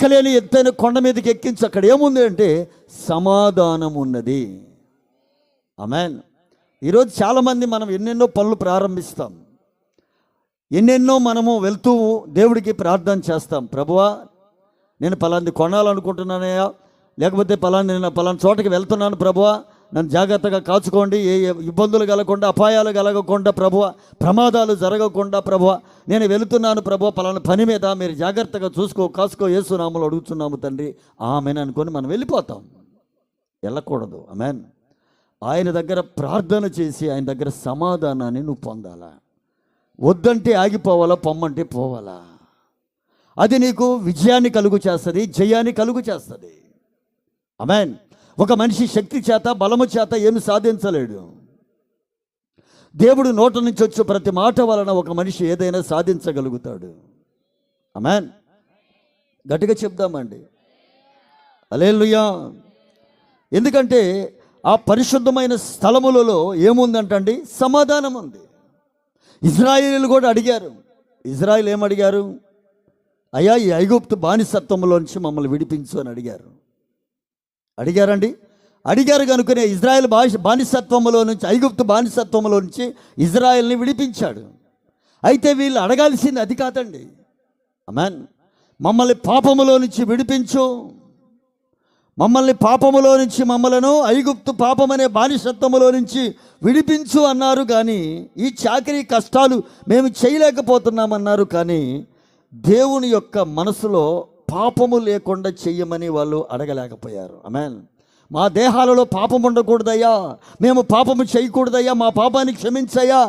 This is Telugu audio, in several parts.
ఎక్కలేని ఎత్తైన కొండ మీదకి ఎక్కించి అక్కడ ఏముంది అంటే సమాధానం ఉన్నది. ఆమేన్. ఈరోజు చాలామంది మనం ఎన్నెన్నో పనులు ప్రారంభిస్తాం, ఎన్నెన్నో మనము వెళ్తూ దేవుడికి ప్రార్థన చేస్తాం. ప్రభువా, నేను పలాంది కొనాలనుకుంటున్నానయ్యా, లేకపోతే నేను పలానా చోటకి వెళ్తున్నాను ప్రభువా, నన్ను జాగ్రత్తగా కాచుకోండి, ఏ ఇబ్బందులు కలగకుండా, అపాయాలు కలగకుండా ప్రభువా, ప్రమాదాలు జరగకుండా ప్రభువా, నేను వెళుతున్నాను ప్రభువా, పలానా పని మీద మీరు జాగ్రత్తగా కాసుకో యేసు నామములో అడుగుతున్నాము తండ్రి, ఆమెన్ అనుకొని మనం వెళ్ళిపోతాం. వెళ్ళకూడదు. ఆమేన్. ఆయన దగ్గర ప్రార్థన చేసి ఆయన దగ్గర సమాధానాన్ని నువ్వు పొందాలా. వద్దంటే ఆగిపోవాలా, పొమ్మంటే పోవాలా. అది నీకు విజయాన్ని కలుగు చేస్తుంది, జయాన్ని కలుగు చేస్తుంది. ఆమేన్. ఒక మనిషి శక్తి చేత బలము చేత ఏమి సాధించలేడు. దేవుడు నోట నుంచి వచ్చే ప్రతి మాట వలన ఒక మనిషి ఏదైనా సాధించగలుగుతాడు. ఆమేన్. గట్టిగా చెప్దామండి హల్లెలూయా. ఎందుకంటే ఆ పరిశుద్ధమైన స్థలములలో ఏముందంటండి, సమాధానం ఉంది. ఇజ్రాయేలీలు కూడా అడిగారు. ఇజ్రాయేల్ ఏమడిగారు? అయ్యా, ఈ ఐగుప్తు బానిసత్వంలోంచి మమ్మల్ని విడిపించు అని అడిగారండి. అడిగారు కనుకనే ఇజ్రాయేల్ బానిసత్వంలో నుంచి, ఐగుప్తు బానిసత్వంలో నుంచి ఇజ్రాయేల్ని విడిపించాడు. అయితే వీళ్ళు అడగాల్సింది అది కాదండి. ఆమేన్. మమ్మల్ని పాపములో నుంచి విడిపించు, మమ్మల్ని పాపములో నుంచి, మమ్మలను ఐగుప్తు పాపమనే బానిసత్వములో నుంచి విడిపించు అన్నారు. కానీ ఈ చాకిరీ కష్టాలు మేము చేయలేకపోతున్నామన్నారు. కానీ దేవుని యొక్క మనసులో పాపము లేకుండా చెయ్యమని వాళ్ళు అడగలేకపోయారు. ఆమేన్. మా దేహాలలో పాపం ఉండకూడదయ్యా, మేము పాపము చేయకూడదయ్యా, మా పాపాన్ని క్షమించయ్యా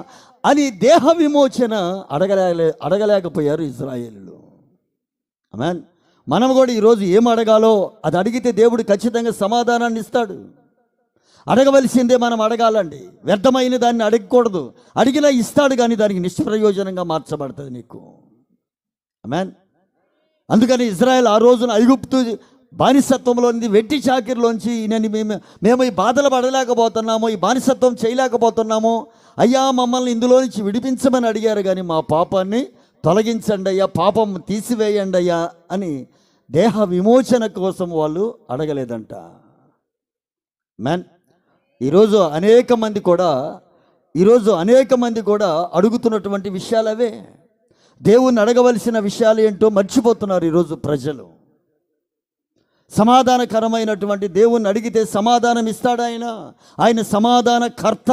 అని దేహ విమోచన అడగలేకపోయారు ఇజ్రాయేలీలు. ఆమేన్. మనం కూడా ఈరోజు ఏం అడగాలో అది అడిగితే దేవుడు ఖచ్చితంగా సమాధానాన్ని ఇస్తాడు. అడగవలసిందే మనం అడగాలండి. వ్యర్థమైన దాన్ని అడగకూడదు. అడిగినా ఇస్తాడు, కానీ దానికి నిష్ప్రయోజనంగా మార్చబడుతుంది నీకు. ఆమేన్. అందుకని ఇజ్రాయెల్ ఆ రోజున ఐగుప్తు బానిసత్వంలోని వెట్టి చాకిరిలోంచి మేము ఈ బాధలు పడలేకపోతున్నాము, ఈ బానిసత్వం చేయలేకపోతున్నాము, అయ్యా మమ్మల్ని ఇందులో నుంచి విడిపించమని అడిగారు. కానీ మా పాపాన్ని తొలగించండి అయ్యా, పాపం తీసివేయండి అయ్యా అని దేహ విమోచన కోసం వాళ్ళు అడగలేదంట. మ్యాన్. ఈరోజు అనేక మంది కూడా అడుగుతున్నటువంటి విషయాలు అవే. దేవుణ్ణి అడగవలసిన విషయాలు ఏంటో మర్చిపోతున్నారు ఈరోజు ప్రజలు. సమాధానకరమైనటువంటి దేవుణ్ణి అడిగితే సమాధానం ఇస్తాడు ఆయన సమాధానకర్త.